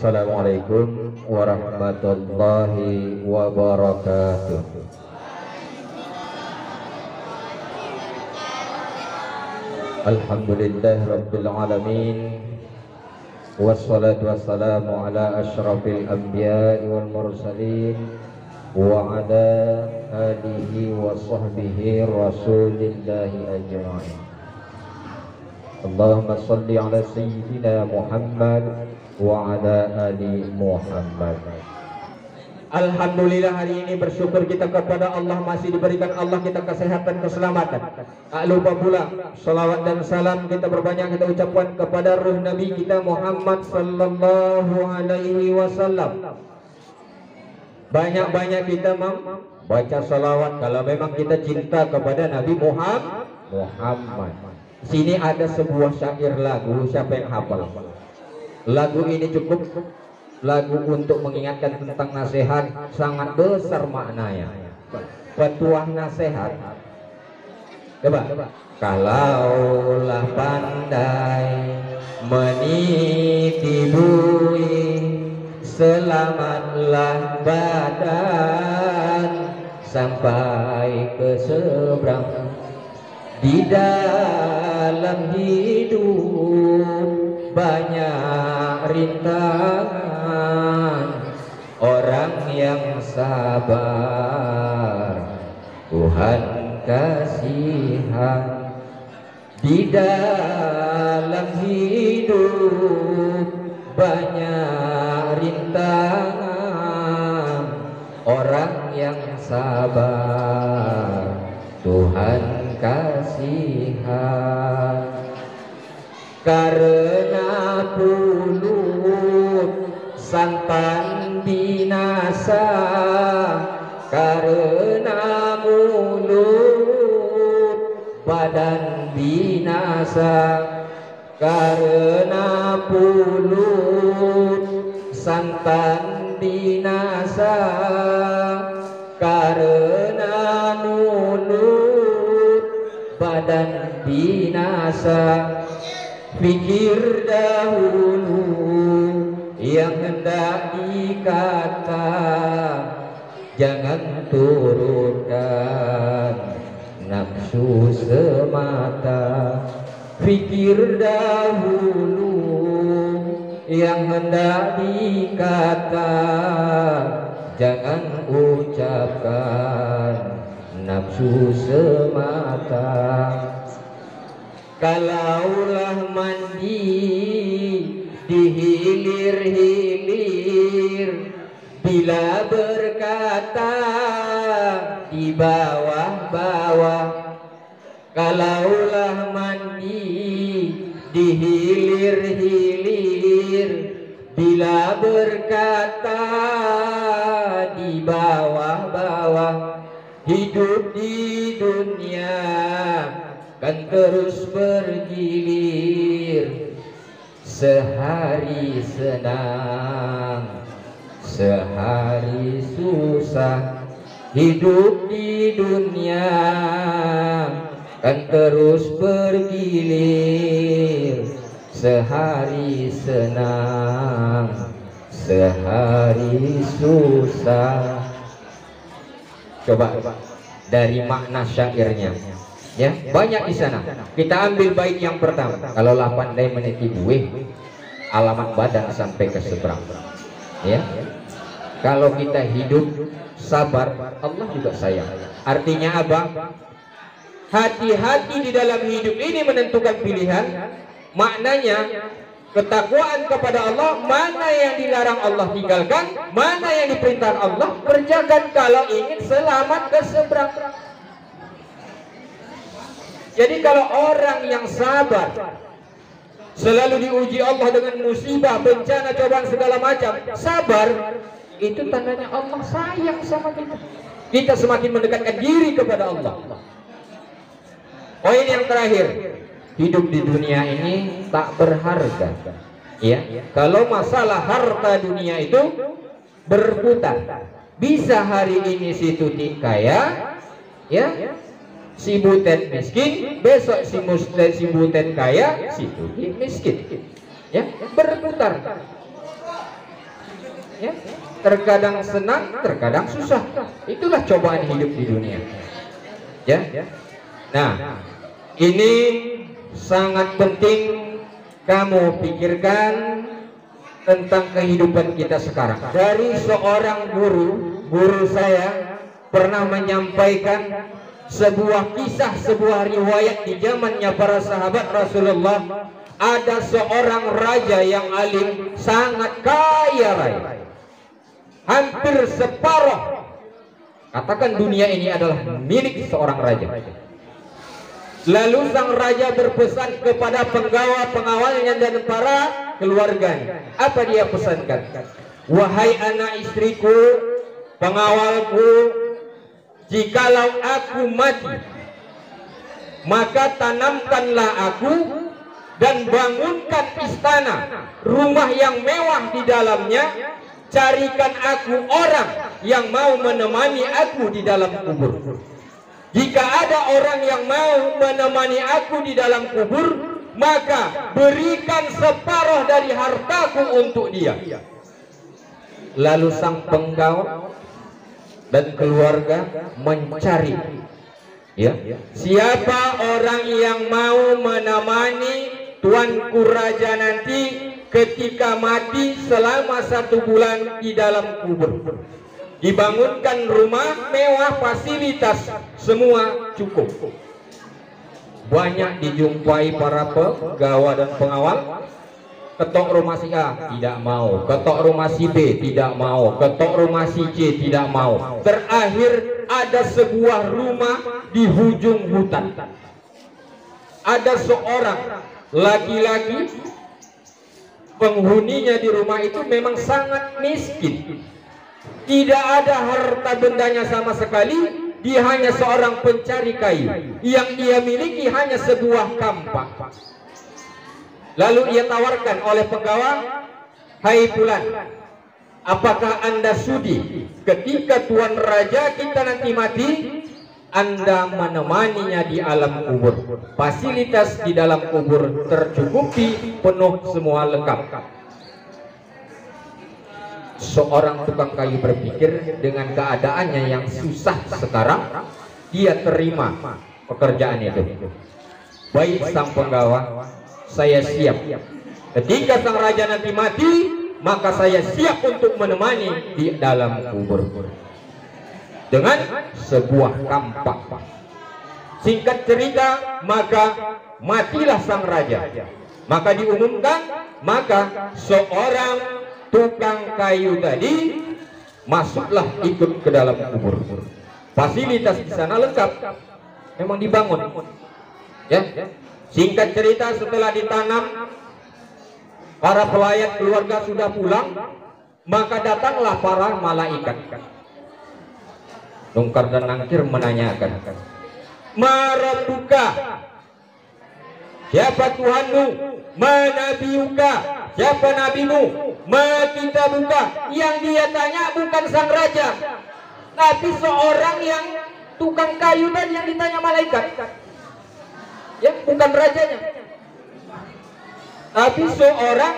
Assalamualaikum warahmatullahi wabarakatuh. Alhamdulillah Rabbil Alamin, wassalatu wassalamu ala ashrafil anbiya wal mursalin wa ala alihi wa sahbihi rasulillahi ajma'in. Allahumma salli ala sayyidina Muhammad wa ala ali Muhammad. Alhamdulillah, hari ini bersyukur kita kepada Allah masih diberikan Allah kita kesehatan, keselamatan. Tak lupa pula salawat dan salam kita berbanyak kita ucapkan kepada ruh Nabi kita Muhammad sallallahu alaihi wasallam. Banyak-banyak kita baca salawat kalau memang kita cinta kepada Nabi Muhammad. Sini ada sebuah syair lagu, siapa yang hafal? Lagu ini cukup lagu untuk mengingatkan tentang nasihat, sangat besar maknanya. Petuah nasihat. Coba. Kalaulah pandai meniti bui, selamatlah badan sampai ke seberang. Di dalam hidup banyak rintangan, orang yang sabar Tuhan kasihan. Di dalam hidup banyak rintangan, orang yang sabar Tuhan kasihan. Karena pulut santan binasa, karena mulut badan binasa. Karena pulut santan binasa, karena mulut badan binasa. Pikir dahulu yang hendak dikata, jangan turunkan nafsu semata. Pikir dahulu yang hendak dikata, jangan ucapkan nafsu semata. Kalaulah mandi dihilir-hilir, bila berkata di bawah-bawah. Kalaulah mandi dihilir-hilir, bila berkata di bawah-bawah. Hidup di dunia kan terus bergilir, sehari senang, sehari susah. Hidup di dunia kan terus bergilir, sehari senang, sehari susah. Coba dari makna syairnya. Ya, banyak di sana. Kita ambil bait yang pertama. Kalaulah pandai meniti buih, alamat badan sampai ke seberang. Ya. Kalau kita hidup sabar, Allah juga sayang. Artinya apa? Hati-hati di dalam hidup ini menentukan pilihan. Maknanya ketakwaan kepada Allah, mana yang dilarang Allah tinggalkan, mana yang diperintah Allah kerjakan kalau ingin selamat ke seberang. Jadi kalau orang yang sabar, selalu diuji Allah dengan musibah, bencana, cobaan segala macam, sabar, itu tandanya Allah sayang sama kita. Kita semakin mendekatkan diri kepada Allah. Poin yang terakhir, hidup di dunia ini tak berharga. Ya, kalau masalah harta dunia itu berputar. Bisa hari ini si Tuti kaya, ya, si Butet miskin, besok si Butet kaya, si Tuti miskin. Ya, berputar. ya. Terkadang senang, terkadang susah. Itulah cobaan hidup di dunia. Ya. Nah, ini sangat penting kamu pikirkan tentang kehidupan kita sekarang. Dari seorang guru saya pernah menyampaikan sebuah kisah, sebuah riwayat di zamannya para sahabat Rasulullah. Ada seorang raja yang alim, sangat kaya raya, hampir separuh, katakan dunia ini adalah milik seorang raja. Lalu sang raja berpesan kepada pengawalnya dan para keluarganya. Apa dia pesankan? Wahai anak istriku, pengawalku, jikalau aku mati, maka tanamkanlah aku dan bangunkan istana, rumah yang mewah di dalamnya. Carikan aku orang yang mau menemani aku di dalam kubur. Jika ada orang yang mau menemani aku di dalam kubur, maka berikan separuh dari hartaku untuk dia. Lalu sang penggawa dan keluarga mencari, ya, siapa orang yang mau menemani tuanku raja nanti ketika mati selama 1 bulan di dalam kubur. Dibangunkan rumah mewah, fasilitas semua cukup. Banyak dijumpai para pegawai dan pengawal. Ketok rumah si A tidak mau, ketok rumah si B tidak mau, ketok rumah si C tidak mau. Terakhir ada sebuah rumah di hujung hutan. Ada seorang laki-laki, penghuninya di rumah itu memang sangat miskin. Tidak ada harta bendanya sama sekali. Dia hanya seorang pencari kayu. Yang dia miliki hanya sebuah kampak. Lalu ia tawarkan oleh penggawa, hai Fulan, apakah Anda sudi ketika tuan raja kita nanti mati, Anda menemaninya di alam kubur? Fasilitas di dalam kubur tercukupi, penuh, semua lengkap. Seorang tukang kayu berpikir dengan keadaannya yang susah sekarang, dia terima pekerjaan itu. Baik sang penggawa, saya siap. Ketika sang raja nanti mati, maka saya siap untuk menemani di dalam kubur dengan sebuah kampak. Singkat cerita, maka matilah sang raja. Maka diumumkan, maka seorang tukang kayu tadi masuklah ikut ke dalam kubur. Fasilitas di sana lengkap, memang dibangun. Ya. Singkat cerita, setelah ditanam, para pelayat keluarga sudah pulang, maka datanglah para malaikat. Nungkar dan Nangkir menanyakan, Marabuka, siapa Tuhanmu? Manabiuka, siapa nabimu? Makitabuka. Yang dia tanya bukan sang raja, tapi seorang yang tukang kayu tadi yang ditanya malaikat. Ya, bukan rajanya, tapi seorang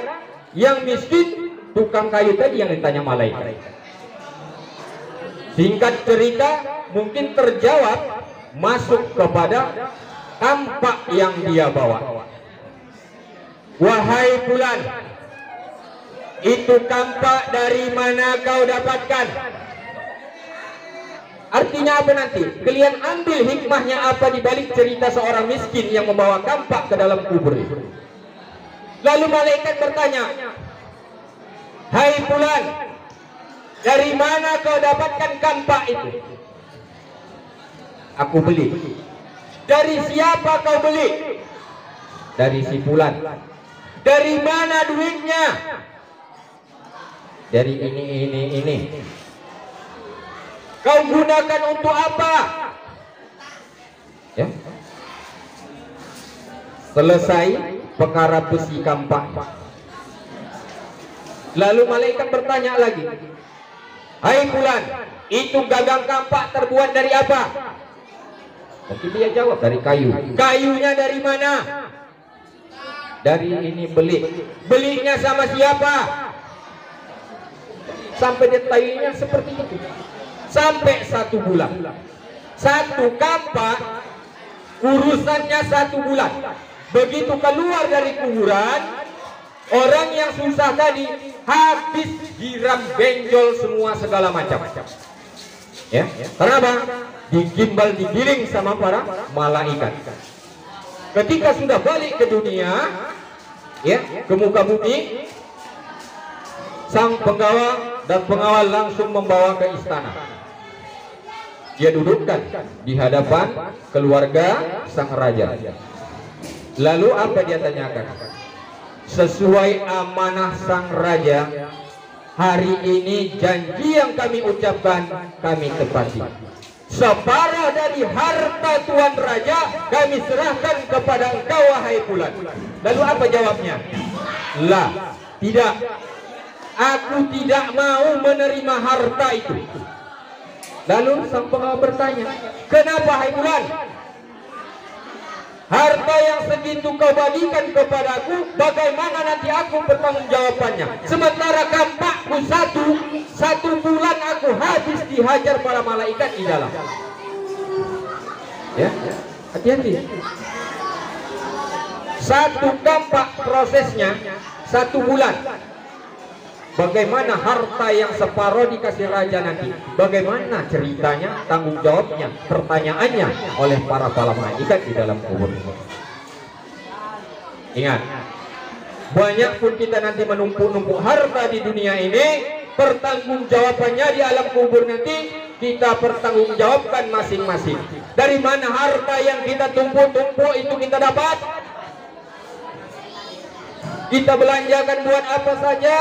yang miskin, tukang kayu tadi yang ditanya malaikat. Singkat cerita, mungkin terjawab, masuk kepada kampak yang dia bawa. Wahai Fulan, itu kampak dari mana kau dapatkan? Artinya apa nanti? Kalian ambil hikmahnya apa di balik cerita seorang miskin yang membawa kampak ke dalam kubur itu. Lalu malaikat bertanya, hai Fulan, dari mana kau dapatkan kampak itu? Aku beli. Dari siapa kau beli? Dari si Fulan. Dari mana duitnya? Dari ini. Kau gunakan untuk apa? Ya. Selesai perkara besi kampak. Lalu malaikat bertanya lagi, hai Fulan, itu gagang kampak terbuat dari apa? Mungkin dia jawab dari kayu. Kayunya dari mana? Dari ini beli. Belinya sama siapa? sampai detailnya seperti itu. Sampai 1 bulan. 1 kampak urusannya 1 bulan. Begitu keluar dari kuburan, orang yang susah tadi habis diram benjol semua segala macam. Ya, kenapa? Digimbal, digiling sama para malaikat. Ketika sudah balik ke dunia, ya, ke muka bumi, sang penggawa dan pengawal langsung membawa ke istana. Dia dudukkan di hadapan keluarga sang raja. Lalu apa dia tanyakan? Sesuai amanah sang raja, hari ini janji yang kami ucapkan kami tepati. Separuh dari harta tuan raja kami serahkan kepada engkau wahai Fulan. Lalu apa jawabnya? Lah, tidak. Aku tidak mau menerima harta itu. Lalu sang pengawal bertanya, kenapa hai Fulan? Harta yang segitu kau bagikan kepadaku, bagaimana nanti aku bertanggungjawabannya? Sementara kampakku satu bulan aku habis dihajar para malaikat di dalam. Ya, hati-hati. 1 kampak prosesnya 1 bulan. Bagaimana harta yang separuh dikasih raja nanti? Bagaimana ceritanya, tanggung jawabnya, pertanyaannya oleh para malaikat di dalam kubur? Ingat, banyak pun kita nanti menumpuk-numpuk harta di dunia ini, pertanggungjawabannya di alam kubur nanti kita pertanggungjawabkan masing-masing. Dari mana harta yang kita tumpuk-tumpuk itu kita dapat? Kita belanjakan buat apa saja?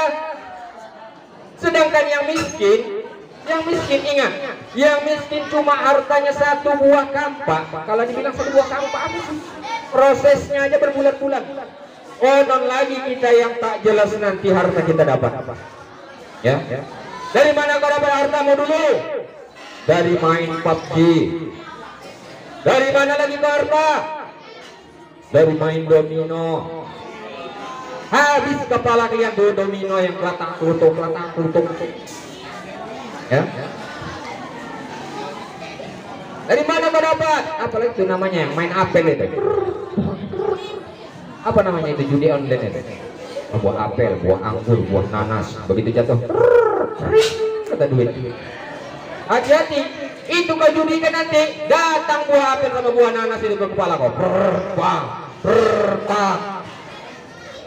Sedangkan yang miskin ingat, yang miskin cuma hartanya 1 buah kampak. Kalau dibilang 1 buah kampak apa sih? Prosesnya aja berbulan-bulan. Oh, non lagi kita yang tak jelas nanti harta kita dapat. Ya. Dari mana kau dapat hartamu dulu? Dari main PUBG. Dari mana lagi kau harta? Dari main domino. Habis kepala kalian tuh domino yang kelatak kutuk. Ya. Dari mana kau dapat? Apalagi itu namanya yang main apel itu. Apa namanya itu, judi online itu? Buah apel, buah anggur, buah nanas. Begitu jatuh, kata duit. Hati-hati, itu kau judikan nanti datang buah apel sama buah nanas itu ke kepala kau. Bang,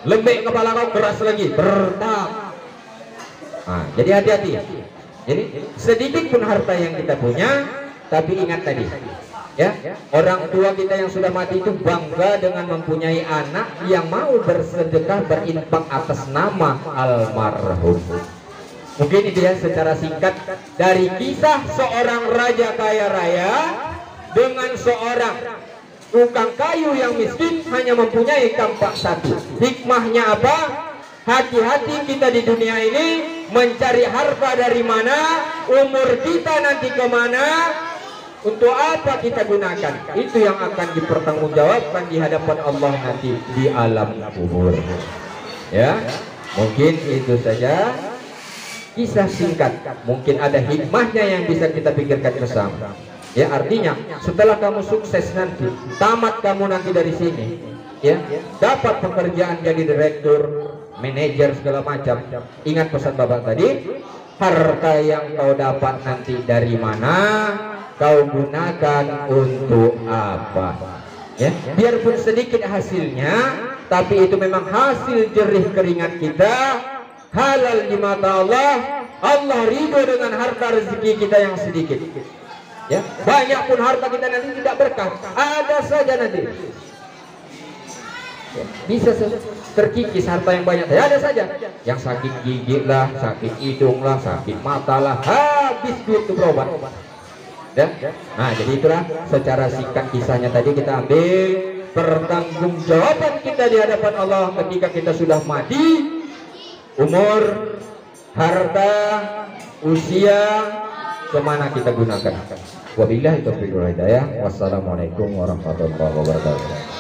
lembek kepala kau, keras lagi, bertak. Nah, jadi hati-hati. Jadi sedikit pun harta yang kita punya, tapi ingat tadi, ya, orang tua kita yang sudah mati itu bangga dengan mempunyai anak yang mau bersedekah, berinfak atas nama almarhum. Mungkin itu ya secara singkat dari kisah seorang raja kaya raya dengan seorang tukang kayu yang miskin hanya mempunyai kampak 1. Hikmahnya apa? Hati-hati kita di dunia ini mencari harta dari mana, umur kita nanti kemana, untuk apa kita gunakan. Itu yang akan dipertanggungjawabkan di hadapan Allah nanti di alam kubur. Ya, mungkin itu saja kisah singkat. Mungkin ada hikmahnya yang bisa kita pikirkan bersama. Ya, artinya setelah kamu sukses nanti, tamat kamu nanti dari sini, ya, dapat pekerjaan jadi direktur, manajer segala macam. Ingat pesan Bapak tadi, harta yang kau dapat nanti dari mana, kau gunakan untuk apa? Ya, biarpun sedikit hasilnya, tapi itu memang hasil jerih keringat kita, halal di mata Allah. Allah ridho dengan harta rezeki kita yang sedikit. Ya, banyak pun harta kita nanti tidak berkah, ada saja nanti. Ya, bisa terkikis harta yang banyak, ada saja. Yang sakit gigi lah, sakit hidung lah, sakit mata lah, habis duit itu berobat. Ya? Nah, jadi itulah secara singkat kisahnya tadi kita ambil pertanggungjawaban kita di hadapan Allah ketika kita sudah mati. Umur, harta, usia, kemana kita gunakan. Wabillahi taufiq wal hidayah. Wassalamualaikum warahmatullahi wabarakatuh.